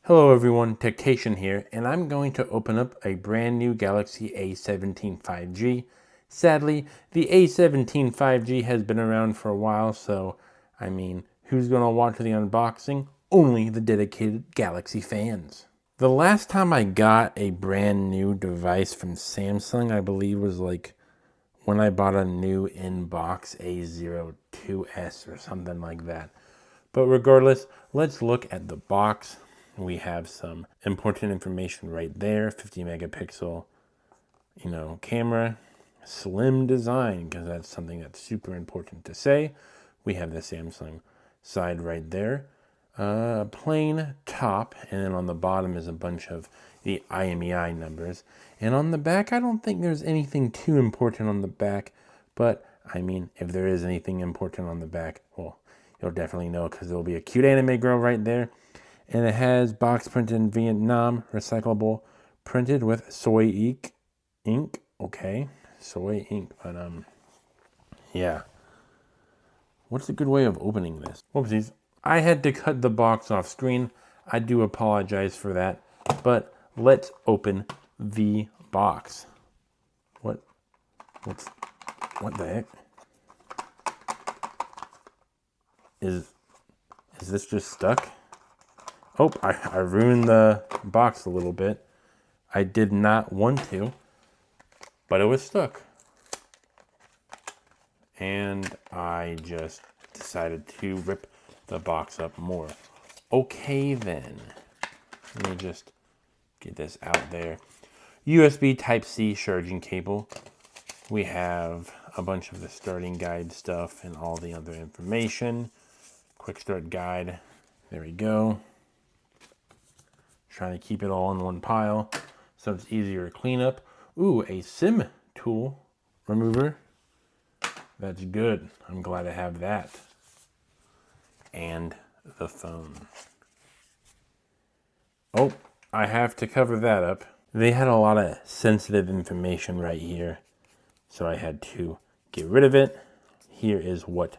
Hello everyone, Techtation here, and I'm going to open up a brand new Galaxy A17 5G. Sadly, the A17 5G has been around for a while, so, who's going to watch the unboxing? Only the dedicated Galaxy fans. The last time I got a brand new device from Samsung, I believe was like when I bought a new in-box A02s or something like that. But regardless, let's look at the box. We have some important information right there. 50 megapixel, camera, slim design, because that's something that's super important to say. We have the Samsung side right there. Plain top, and then on the bottom is a bunch of the IMEI numbers. And on the back, I don't think there's anything too important on the back, but if there is anything important on the back, well, you'll definitely know because there'll be a cute anime girl right there. And it has box printed in Vietnam, recyclable, printed with soy ink. Okay, soy ink, but yeah. What's a good way of opening this? Whoopsies. I had to cut the box off screen. I do apologize for that, but let's open the box. What the heck? Is this just stuck? Oh, I ruined the box a little bit. I did not want to, but it was stuck. And I just decided to rip the box up more. Okay then. Let me just get this out there. USB Type-C charging cable. We have a bunch of the starting guide stuff and all the other information. Quick start guide. There we go. Trying to keep it all in one pile so it's easier to clean up. Ooh, a SIM tool remover. That's good. I'm glad to have that. And the phone. Oh, I have to cover that up. They had a lot of sensitive information right here, so I had to get rid of it. Here is what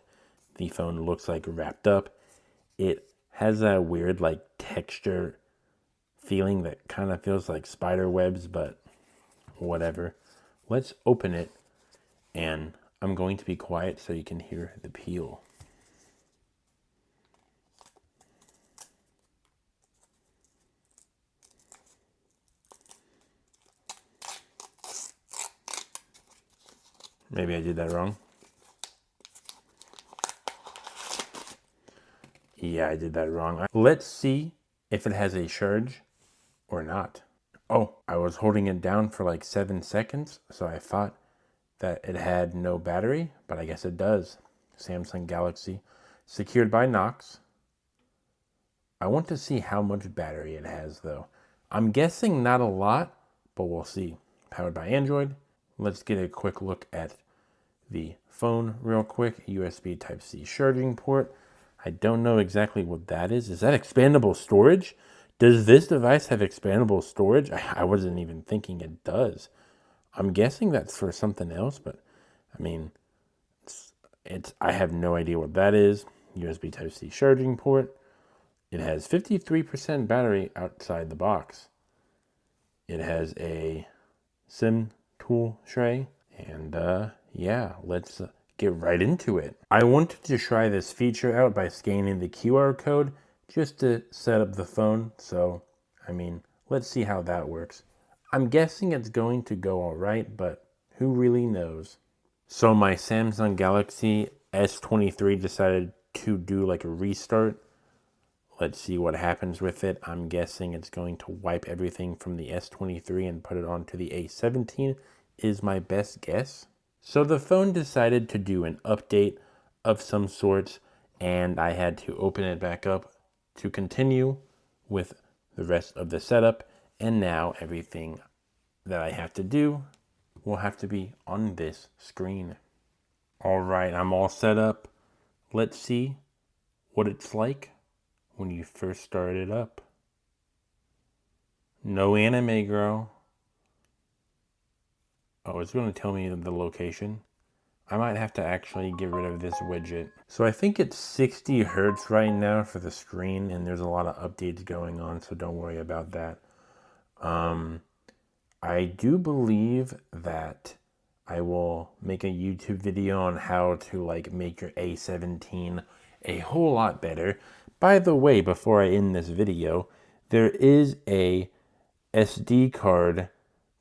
the phone looks like wrapped up. It has a weird texture feeling that kind of feels like spider webs, but whatever. Let's open it, and I'm going to be quiet so you can hear the peel. Maybe I did that wrong. Yeah, I did that wrong. Let's see if it has a charge or not. Oh, I was holding it down for like 7 seconds, so I thought that it had no battery, but I guess it does. Samsung Galaxy, secured by Knox. I want to see how much battery it has though. I'm guessing not a lot, but we'll see. Powered by Android. Let's get a quick look at the phone real quick. USB Type-C charging port. I don't know exactly what that is. Is that expandable storage? Does this device have expandable storage? I wasn't even thinking it does. I'm guessing that's for something else, but I have no idea what that is. USB Type-C charging port. It has 53% battery outside the box. It has a SIM tool tray, and yeah, let's get right into it. I wanted to try this feature out by scanning the QR code just to set up the phone, so let's see how that works. I'm guessing it's going to go all right, but who really knows? So my Samsung Galaxy S23 decided to do like a restart. Let's see what happens with it. I'm guessing it's going to wipe everything from the S23 and put it onto the A17 is my best guess. So the phone decided to do an update of some sorts, and I had to open it back up to continue with the rest of the setup. And now everything that I have to do will have to be on this screen. All right, I'm all set up. Let's see what it's like when you first start it up. No anime girl. Oh, it's going to tell me the location. I might have to actually get rid of this widget. So I think it's 60 hertz right now for the screen, and there's a lot of updates going on, so don't worry about that. I do believe that I will make a YouTube video on how to like make your A17 a whole lot better. By the way, before I end this video, there is a SD card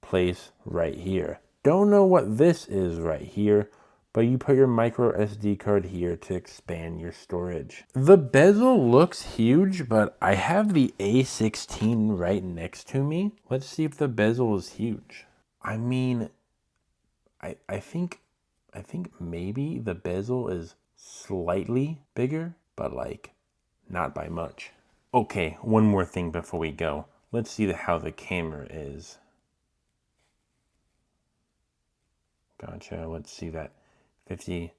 place right here. Don't know what this is right here, but you put your micro SD card here to expand your storage. The bezel looks huge, but I have the A16 right next to me. Let's see if the bezel is huge. I mean, I think maybe the bezel is slightly bigger, but like not by much. Okay, one more thing before we go. Let's see how the camera is. Gotcha, let's see that 50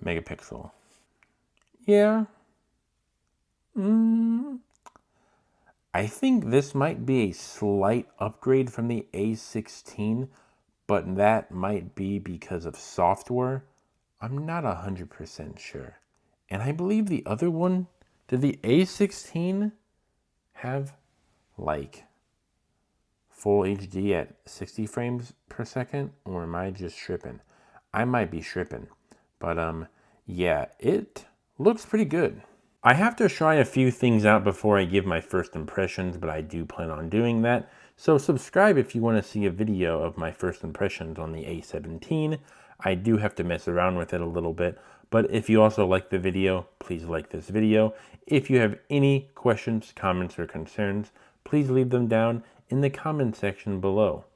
megapixel. Yeah. I think this might be a slight upgrade from the A16, but that might be because of software. I'm not 100% sure. And I believe the other one, did the A16 have like full HD at 60 frames per second, or am I just tripping? I might be tripping, but yeah, it looks pretty good. I have to try a few things out before I give my first impressions, but I do plan on doing that. So subscribe if you want to see a video of my first impressions on the A17. I do have to mess around with it a little bit, but if you also like the video, please like this video. If you have any questions, comments, or concerns, please leave them down in the comment section below.